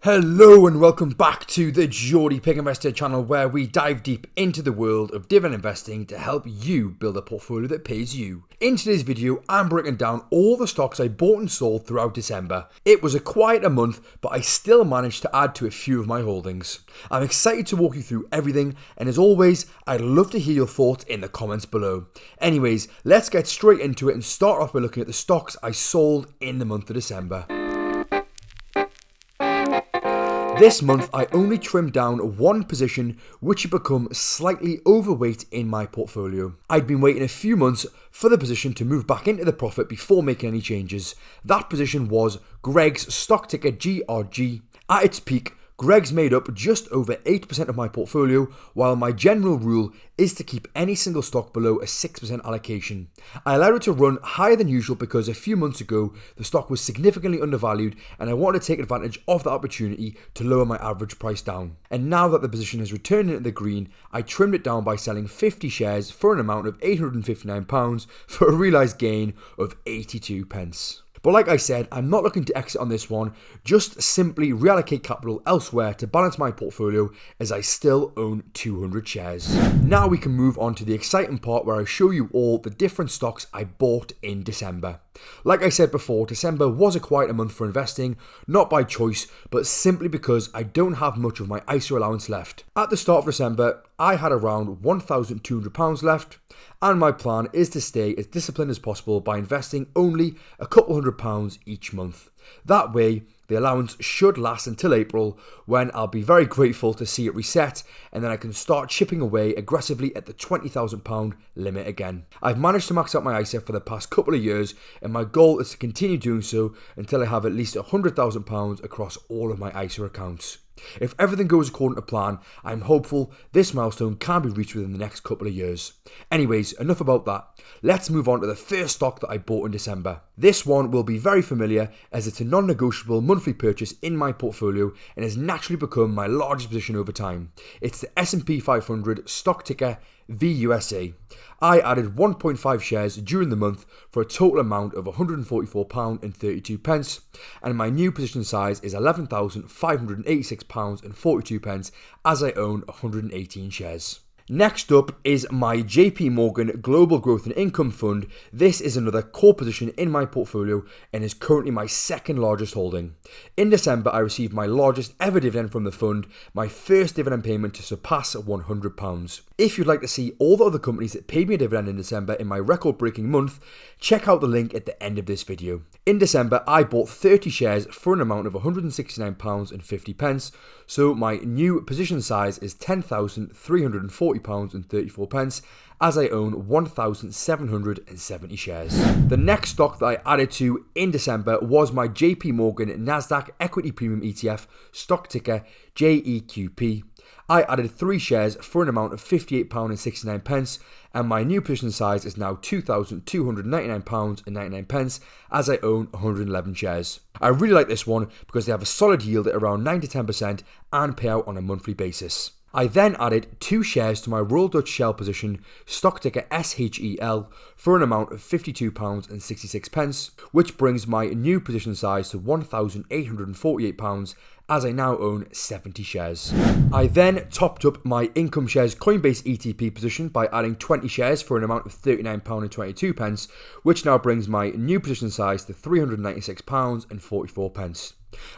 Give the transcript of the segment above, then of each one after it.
Hello and welcome back to the Geordie Pig Investor channel, where we dive deep into the world of dividend investing to help you build a portfolio that pays you. In today's video, I'm breaking down all the stocks I bought and sold throughout December. It was a quieter month, but I still managed to add to a few of my holdings. I'm excited to walk you through everything, and as always, I'd love to hear your thoughts in the comments below. Anyways, let's get straight into it and start off by looking at the stocks I sold in the month of December. This month, I only trimmed down one position, which had become slightly overweight in my portfolio. I'd been waiting a few months for the position to move back into the profit before making any changes. That position was Greg's stock ticker GRG. At its peak, Greg's made up just over 8% of my portfolio, while my general rule is to keep any single stock below a 6% allocation. I allowed it to run higher than usual because a few months ago the stock was significantly undervalued and I wanted to take advantage of the opportunity to lower my average price down. And now that the position has returned into the green, I trimmed it down by selling 50 shares for an amount of £859 for a realised gain of 82 pence. But like I said, I'm not looking to exit on this one, just simply reallocate capital elsewhere to balance my portfolio as I still own 200 shares. Now we can move on to the exciting part where I show you all the different stocks I bought in December. Like I said before, December was a quieter month for investing, not by choice, but simply because I don't have much of my ISA allowance left. At the start of December, I had around £1,200 left, and my plan is to stay as disciplined as possible by investing only a couple £100 each month. That way, the allowance should last until April, when I'll be very grateful to see it reset, and then I can start chipping away aggressively at the £20,000 limit again. I've managed to max out my ISA for the past couple of years, and my goal is to continue doing so until I have at least £100,000 across all of my ISA accounts. If everything goes according to plan, I'm hopeful this milestone can be reached within the next couple of years. Anyways, enough about that. Let's move on to the first stock that I bought in December. This one will be very familiar as it's a non-negotiable monthly purchase in my portfolio and has naturally become my largest position over time. It's the S&P 500 stock ticker VUSA. I added 1.5 shares during the month for a total amount of £144.32, and my new position size is £11,586.42 as I own 118 shares. Next up is my JP Morgan Global Growth and Income Fund. This is another core position in my portfolio and is currently my second largest holding. In December, I received my largest ever dividend from the fund, my first dividend payment to surpass £100. If you'd like to see all the other companies that paid me a dividend in December in my record-breaking month, check out the link at the end of this video. In December, I bought 30 shares for an amount of £169.50, so my new position size is £10,340.34 as I own 1,770 shares. The next stock that I added to in December was my JP Morgan Nasdaq Equity Premium ETF, stock ticker JEQP. I added 3 shares for an amount of £58.69, and my new position size is now £2,299.99 as I own 111 shares. I really like this one because they have a solid yield at around 9 to 10% and pay out on a monthly basis. I then added 2 shares to my Royal Dutch Shell position, stock ticker SHEL, for an amount of £52.66, which brings my new position size to £1,848 as I now own 70 shares. I then topped up my Income Shares Coinbase ETP position by adding 20 shares for an amount of £39.22, which now brings my new position size to £396.44.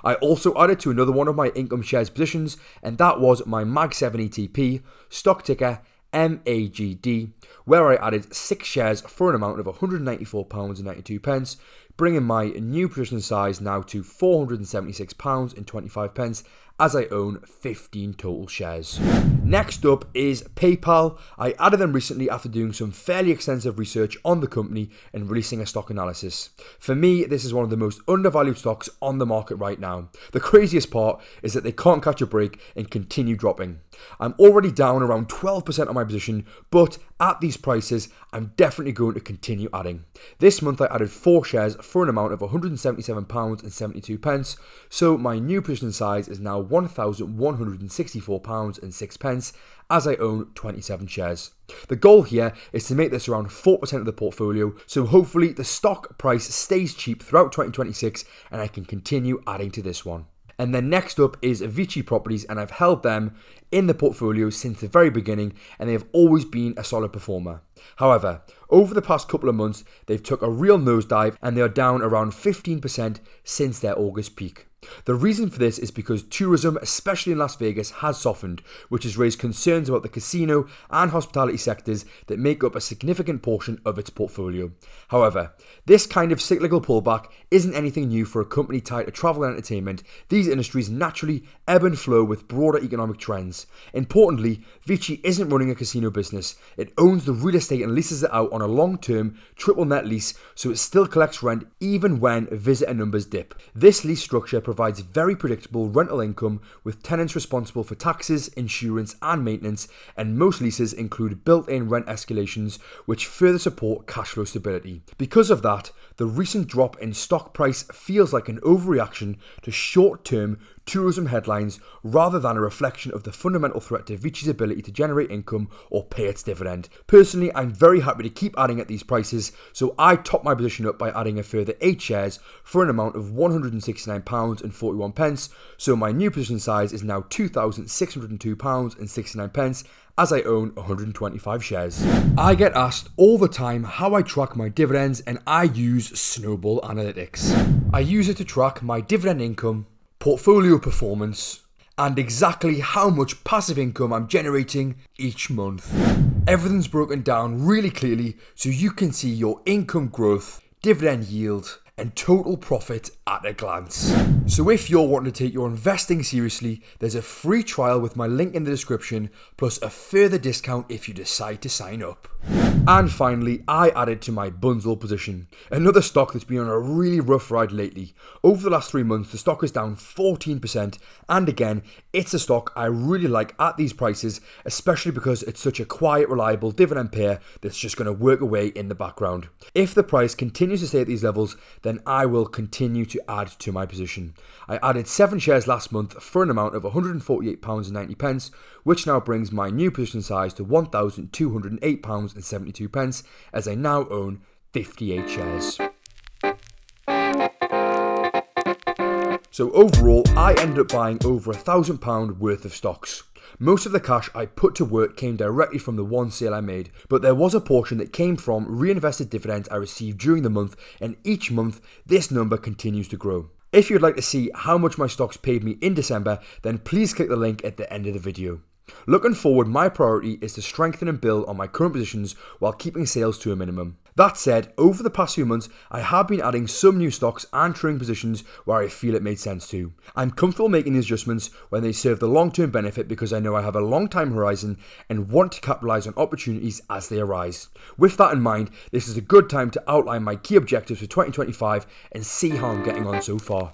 I also added to another one of my Income Shares positions, and that was my Mag7 ETP, stock ticker MAGD, where I added 6 shares for an amount of £194.92, bringing my new position size now to £476.25 as I own 15 total shares. Next up is PayPal. I added them recently after doing some fairly extensive research on the company and releasing a stock analysis. For me, this is one of the most undervalued stocks on the market right now. The craziest part is that they can't catch a break and continue dropping. I'm already down around 12% on my position, but at these prices, I'm definitely going to continue adding. This month I added 4 shares for an amount of £177.72, so my new position size is now £1,164.06 as I own 27 shares. The goal here is to make this around 4% of the portfolio, so hopefully the stock price stays cheap throughout 2026 and I can continue adding to this one. And then next up is Vici Properties, and I've held them in the portfolio since the very beginning, and they have always been a solid performer. However, over the past couple of months, they've took a real nosedive and they are down around 15% since their August peak. The reason for this is because tourism, especially in Las Vegas, has softened, which has raised concerns about the casino and hospitality sectors that make up a significant portion of its portfolio. However, this kind of cyclical pullback isn't anything new for a company tied to travel and entertainment. These industries naturally ebb and flow with broader economic trends. Importantly, Vici isn't running a casino business. It owns the real estate and leases it out on a long-term triple net lease, so it still collects rent even when visitor numbers dip. This lease structure provides very predictable rental income with tenants responsible for taxes, insurance and maintenance, and most leases include built-in rent escalations which further support cash flow stability. Because of that, the recent drop in stock price feels like an overreaction to short-term tourism headlines rather than a reflection of the fundamental threat to Vici's ability to generate income or pay its dividend. Personally, I'm very happy to keep adding at these prices, so I topped my position up by adding a further 8 shares for an amount of £169.41, so my new position size is now £2,602.69 as I own 125 shares. I get asked all the time how I track my dividends, and I use Snowball Analytics. I use it to track my dividend income, portfolio performance, and exactly how much passive income I'm generating each month. Everything's broken down really clearly so you can see your income growth, dividend yield, and total profit at a glance. So if you're wanting to take your investing seriously, there's a free trial with my link in the description, plus a further discount if you decide to sign up. And finally, I added to my Bunzl position, another stock that's been on a really rough ride lately. Over the last 3 months, the stock is down 14%, and again, it's a stock I really like at these prices, especially because it's such a quiet, reliable dividend payer that's just going to work away in the background. If the price continues to stay at these levels, then I will continue to add to my position. I added 7 shares last month for an amount of £148.90, which now brings my new position size to £1,208.72, as I now own 58 shares. So overall, I ended up buying over £1,000 worth of stocks. Most of the cash I put to work came directly from the one sale I made, but there was a portion that came from reinvested dividends I received during the month, and each month this number continues to grow. If you'd like to see how much my stocks paid me in December, then please click the link at the end of the video. Looking forward, my priority is to strengthen and build on my current positions while keeping sales to a minimum. That said, over the past few months, I have been adding some new stocks and trimming positions where I feel it made sense to. I'm comfortable making these adjustments when they serve the long-term benefit because I know I have a long time horizon and want to capitalize on opportunities as they arise. With that in mind, this is a good time to outline my key objectives for 2025 and see how I'm getting on so far.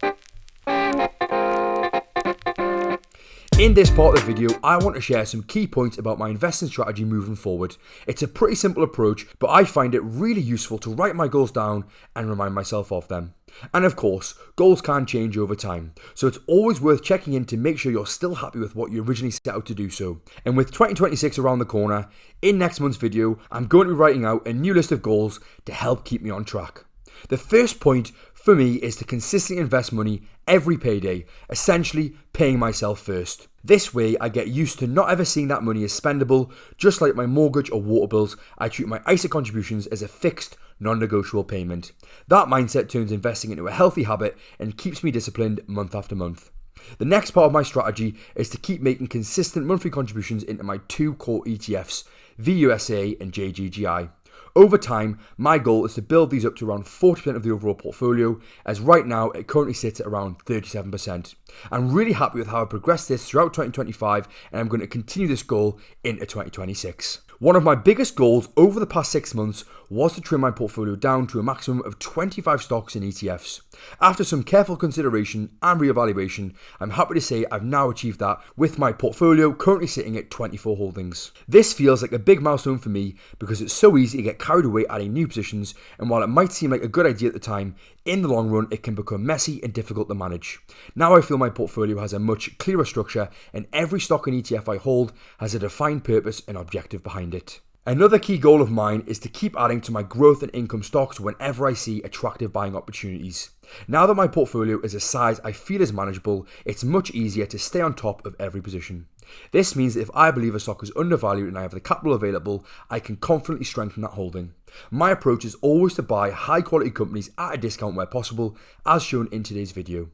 In this part of the video, I want to share some key points about my investing strategy moving forward. It's a pretty simple approach, but I find it really useful to write my goals down and remind myself of them. And of course, goals can change over time, so it's always worth checking in to make sure you're still happy with what you originally set out to do so. And with 2026 around the corner, in next month's video, I'm going to be writing out a new list of goals to help keep me on track. The first point for me is to consistently invest money every payday, essentially paying myself first. This way, I get used to not ever seeing that money as spendable. Just like my mortgage or water bills, I treat my ISA contributions as a fixed, non-negotiable payment. That mindset turns investing into a healthy habit and keeps me disciplined month after month. The next part of my strategy is to keep making consistent monthly contributions into my 2 core ETFs, VUSA and JGGI. Over time, my goal is to build these up to around 40% of the overall portfolio, as right now it currently sits at around 37%. I'm really happy with how I progressed this throughout 2025, and I'm going to continue this goal into 2026. One of my biggest goals over the past 6 months was to trim my portfolio down to a maximum of 25 stocks and ETFs. After some careful consideration and reevaluation, I'm happy to say I've now achieved that, with my portfolio currently sitting at 24 holdings. This feels like a big milestone for me because it's so easy to get carried away adding new positions, and while it might seem like a good idea at the time, in the long run it can become messy and difficult to manage. Now I feel my portfolio has a much clearer structure, and every stock and ETF I hold has a defined purpose and objective behind it. Another key goal of mine is to keep adding to my growth and income stocks whenever I see attractive buying opportunities. Now that my portfolio is a size I feel is manageable, it's much easier to stay on top of every position. This means that if I believe a stock is undervalued and I have the capital available, I can confidently strengthen that holding. My approach is always to buy high quality companies at a discount where possible, as shown in today's video.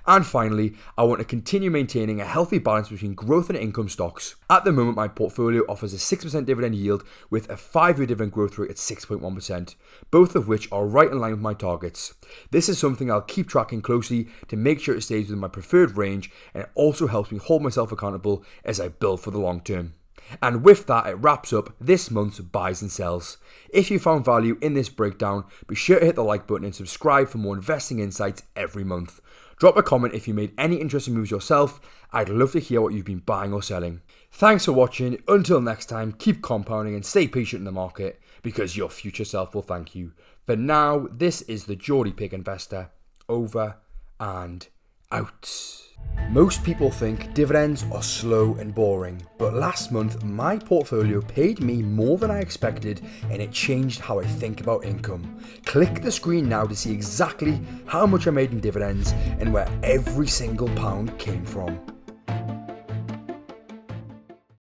And finally, I want to continue maintaining a healthy balance between growth and income stocks. At the moment, my portfolio offers a 6% dividend yield with a 5-year dividend growth rate at 6.1%, both of which are right in line with my targets. This is something I'll keep tracking closely to make sure it stays within my preferred range, and it also helps me hold myself accountable as I build for the long term. And with that, it wraps up this month's buys and sells. If you found value in this breakdown, be sure to hit the like button and subscribe for more investing insights every month. Drop a comment if you made any interesting moves yourself. I'd love to hear what you've been buying or selling. Thanks for watching. Until next time, keep compounding and stay patient in the market, because your future self will thank you. For now, this is the Geordie Pig Investor. Over and out. Most people think dividends are slow and boring, but last month my portfolio paid me more than I expected, and it changed how I think about income. Click the screen now to see exactly how much I made in dividends and where every single pound came from.